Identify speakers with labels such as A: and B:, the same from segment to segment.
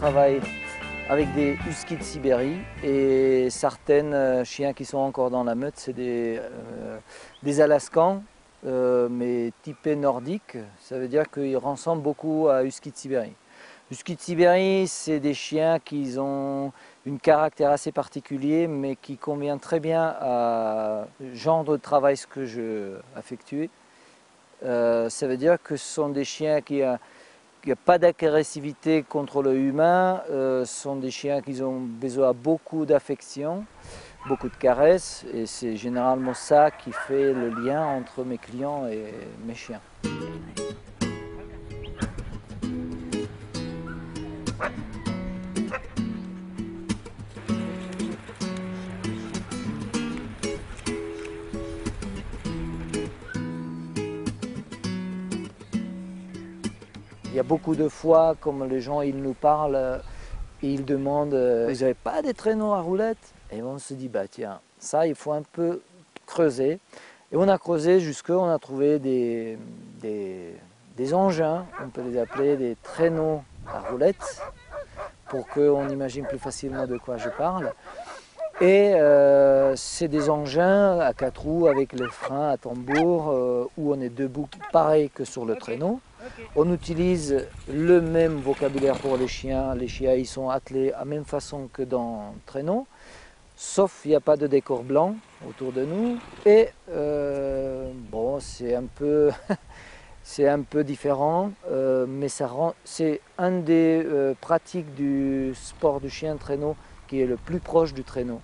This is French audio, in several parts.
A: travaille avec des huskies de Sibérie et certains chiens qui sont encore dans la meute, c'est des Alaskans, mais typés nordiques. Ça veut dire qu'ils ressemblent beaucoup à huskies de Sibérie. Huskies de Sibérie, c'est des chiens qui ont un caractère assez particulier, mais qui convient très bien à genre de travail que je effectue. Ça veut dire que ce sont des chiens qui n'ont pas d'agressivité contre l'humain, ce sont des chiens qui ont besoin de beaucoup d'affection, beaucoup de caresses, et c'est généralement ça qui fait le lien entre mes clients et mes chiens. Il y a beaucoup de fois, comme les gens ils nous parlent, et ils demandent vous n'avez pas des traîneaux à roulettes? Et on se dit, bah tiens, ça il faut un peu creuser. Et on a creusé jusqu'à, on a trouvé des engins, on peut les appeler des traîneaux à roulettes, pour qu'on imagine plus facilement de quoi je parle. Et c'est des engins à 4 roues avec les freins à tambour, où on est debout, pareil que sur le traîneau. On utilise le même vocabulaire pour les chiens ils sont attelés à la même façon que dans le traîneau, sauf qu'il n'y a pas de décor blanc autour de nous. Et bon, c'est un peu, c'est un peu différent, mais c'est un des pratiques du sport du chien traîneau qui est le plus proche du traîneau.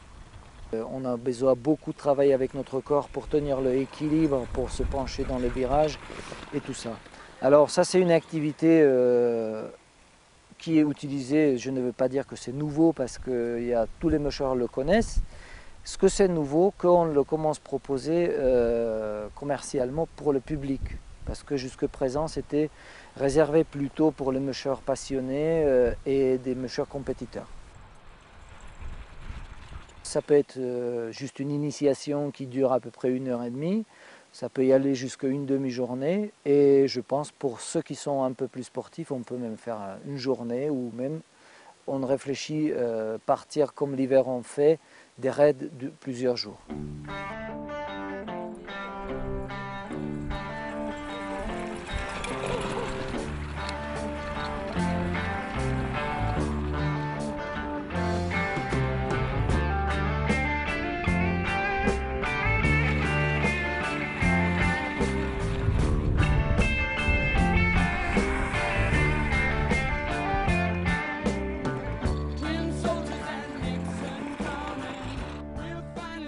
A: On a besoin beaucoup de travailler avec notre corps pour tenir l'équilibre, pour se pencher dans les virages et tout ça. Alors ça c'est une activité qui est utilisée, je ne veux pas dire que c'est nouveau parce que tous les mushers le connaissent. Ce que c'est nouveau, qu'on le commence à proposer commercialement pour le public. Parce que jusque présent c'était réservé plutôt pour les mushers passionnés et des mushers compétiteurs. Ça peut être juste une initiation qui dure à peu près 1h30. Ça peut y aller jusqu'à une demi-journée. Et je pense pour ceux qui sont un peu plus sportifs, on peut même faire une journée ou même on réfléchit partir comme l'hiver on fait, des raids de plusieurs jours.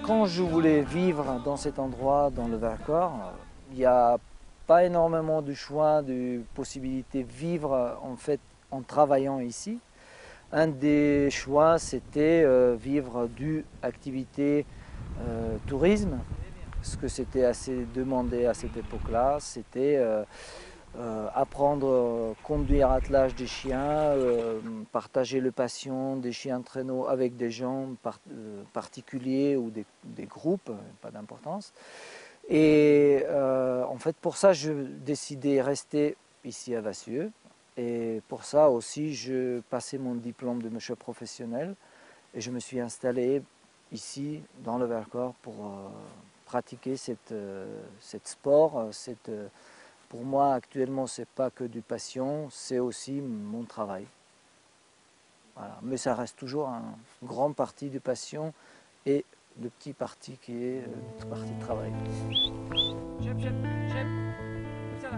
A: Quand je voulais vivre dans cet endroit, dans le Vercors, il n'y a pas énormément de choix, de possibilités de vivre en fait en travaillant ici. Un des choix, c'était vivre du activité tourisme, parce que c'était assez demandé à cette époque-là. C'était apprendre à conduire attelage des chiens, partager le passion des chiens de traîneau avec des gens particuliers ou des groupes, pas d'importance. Et en fait pour ça je décidais de rester ici à Vassieux. Et pour ça aussi je passais mon diplôme de musher professionnel et je me suis installé ici dans le Vercors pour pratiquer cette sport, pour moi, actuellement, ce n'est pas que du passion, c'est aussi mon travail. Voilà. Mais ça reste toujours une grande partie de passion et le petit parti qui est une partie de travail. Chef, chef, chef. Ça là.